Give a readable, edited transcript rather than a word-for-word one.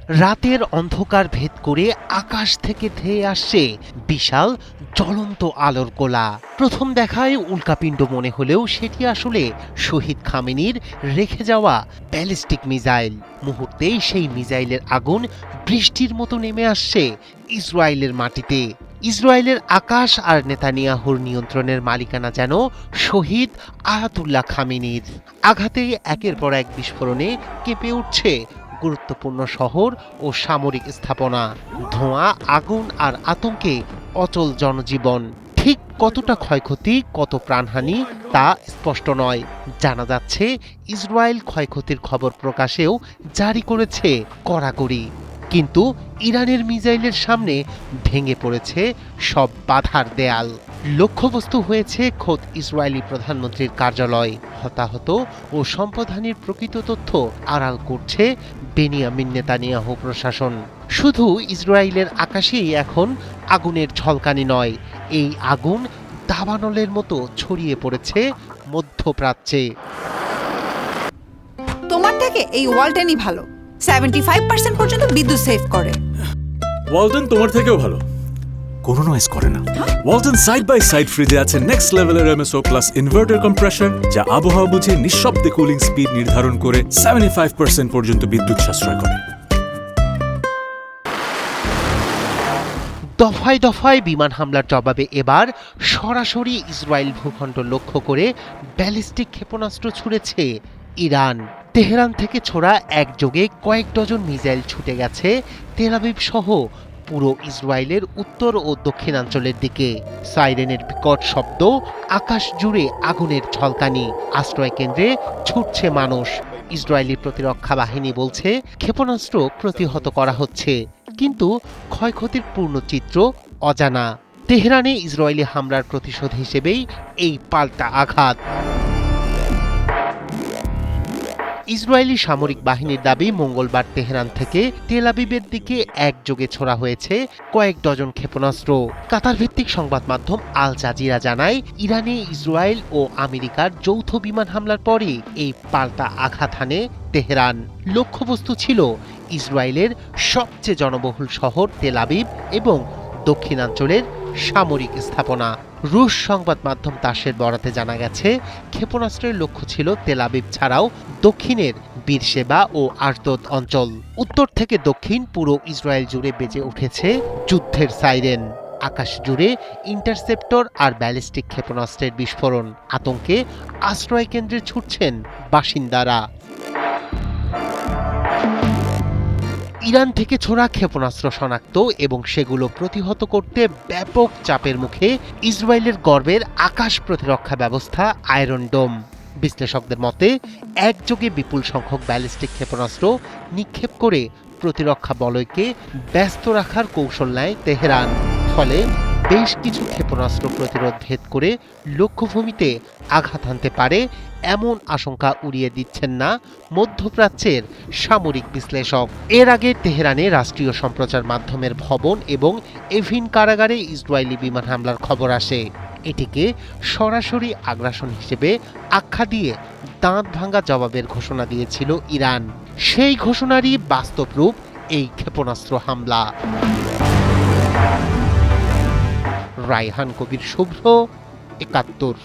রাতের অন্ধকার ভেদ করে আকাশ থেকে ধেয়ে আসছে বিশাল জ্বলন্ত আলোর গোলা। প্রথম দেখায় উল্কাপিণ্ড মনে হলেও সেটি আসলে শহীদ খামেনির রেখে যাওয়া ব্যালিস্টিক মিসাইল। মুহূর্তেই সেই মিসাইলের আগুন বৃষ্টির মতো নেমে আসছে ইসরায়েলের মাটিতে। ইসরায়েলের আকাশ আর নেতানিয়াহুর নিয়ন্ত্রণের মালিকানা যেন শহীদ আয়াতুল্লাহ খামেনির। আঘাতেই একের পর এক বিস্ফোরণে কেঁপে উঠছে গুরুত্বপূর্ণ শহর ও সামরিক স্থাপনা। ধোঁয়া, আগুন আর আতঙ্কে অচল জনজীবন। ঠিক কতটা ক্ষয়ক্ষতি, কত প্রাণহানি তা স্পষ্ট নয়। জানা যাচ্ছে ইসরায়েল ক্ষয়ক্ষতির খবর প্রকাশেও জারি করেছে কড়াকড়ি। কিন্তু ইরানের মিসাইলের সামনে ভেঙে পড়েছে সব বাধার দেয়াল। লক্ষ্যবস্তু হয়েছে খোদ ইসরায়েলি প্রধানমন্ত্রীর কার্যালয়। হতাহত ও সম্পদহানির প্রকৃত তথ্য আড়াল করছে বেনিয়ামিন নেতানিয়াহু প্রশাসন। শুধু ইসরায়েলের আকাশেই এখন আগুনের ঝলকানি নয়, এই আগুন দাবানলের মতো ছড়িয়ে পড়েছে মধ্যপ্রাচ্যে। তোমার থেকে এই ওয়ালটেনই ভালো। 75% পর্যন্ত বিদ্যুৎ সেভ করে। ওয়ালটন তোমার থেকেও ভালো, কোনো নয়েজ করে না। ওয়ালটন সাইড বাই সাইড ফ্রিজে আছে নেক্সট লেভেলের এমএসও প্লাস ইনভার্টার কম্প্রেসর, যা আবহাওয়া বুঝে নিঃশব্দে কুলিং স্পিড নির্ধারণ করে 75% পর্যন্ত বিদ্যুৎ সাশ্রয় করে। দফায় দফায় বিমান হামলার জবাবে এবার সরাসরি ইসরায়েল ভূখণ্ড লক্ষ্য করে ব্যালিস্টিক ক্ষেপণাস্ত্র ছুড়েছে ইরান। তেহরান থেকে ছোড়া একযোগে কয়েক ডজন মিসাইল ছুটে গেছে তেল আবিব সহ পুরো ইসরায়েলের উত্তর ও দক্ষিণাঞ্চলের দিকে। সাইরেনের বিকট শব্দ, আকাশ জুড়ে আগুনের ঝলকানি, আশ্রয় কেন্দ্রে ছুটছে মানুষ। ইসরায়েলি প্রতিরক্ষা বাহিনী বলছে ক্ষেপণাস্ত্র প্রতিহত করা হচ্ছে, কিন্তু ক্ষয়ক্ষতির পূর্ণ চিত্র অজানা। তেহরানে ইসরায়েলি হামলার প্রতিশোধ হিসেবেই এই পাল্টা আঘাত। ইসরায়েলি সামরিক বাহিনীর দাবি, মঙ্গলবার তেহরান থেকে তেল আবিবের দিকে একযোগে ছোড়া হয়েছে কয়েক ডজন ক্ষেপণাস্ত্র। কাতার ভিত্তিক সংবাদ মাধ্যম আল জাজিরা জানায়, ইরানে ইসরায়েল ও আমেরিকার যৌথ বিমান হামলার পরে এই পাল্টা আঘাত হানে তেহরান। লক্ষ্যবস্তু ছিল ইসরায়েলের সবচেয়ে জনবহুল শহর তেল আবিব এবং দক্ষিণাঞ্চলের সামরিক স্থাপনা। রুশ সংবাদ মাধ্যম তাসের বরাতে জানা গেছে, ক্ষেপণাস্ত্রের লক্ষ্য ছিল তেল আবিব ছাড়াও দক্ষিণের বীরশেবা ও আশদোদ অঞ্চল। উত্তর থেকে দক্ষিণ পুরো ইসরায়েল জুড়ে বেজে উঠেছে যুদ্ধের সাইরেন। আকাশ জুড়ে ইন্টারসেপ্টর আর ব্যালিস্টিক ক্ষেপণাস্ত্রের বিস্ফোরণ। আতঙ্কে আশ্রয় কেন্দ্রে ছুটছেন বাসিন্দারা। ইরান থেকে ছোড়া ক্ষেপণাস্ত্র শনাক্ত এবং সেগুলো প্রতিহত করতে ব্যাপক চাপের মুখে ইসরায়েলের গর্বের আকাশ প্রতিরক্ষা ব্যবস্থা আয়রন ডোম। বিশ্লেষকদের মতে একযোগে বিপুল সংখ্যক ব্যালিস্টিক ক্ষেপণাস্ত্র নিক্ষেপ করে প্রতিরক্ষা বলয়কে ব্যস্ত রাখার কৌশল নেয় তেহরান। ফলে বেশ কিছু ক্ষেপণাস্ত্র প্রতিরোধ ভেদ করে লক্ষ্যভূমিতে আঘাত হানতে পারে, এমন আশঙ্কা উড়িয়ে দিচ্ছেন না মধ্যপ্রাচ্যের সামরিক বিশ্লেষক। এর আগে তেহরানে রাষ্ট্রীয় সম্প্রচার মাধ্যমের ভবন এবং এভিন কারাগারে ইসরায়েলি বিমান হামলার খবর আসে। এটিকে সরাসরি আগ্রাসন হিসেবে আখ্যা দিয়ে দাঁত ভাঙা জবাবের ঘোষণা দিয়েছিল ইরান। সেই ঘোষণারই বাস্তব রূপ এই ক্ষেপণাস্ত্র হামলা। রায়হান কবির, শুভ্র, ৭১।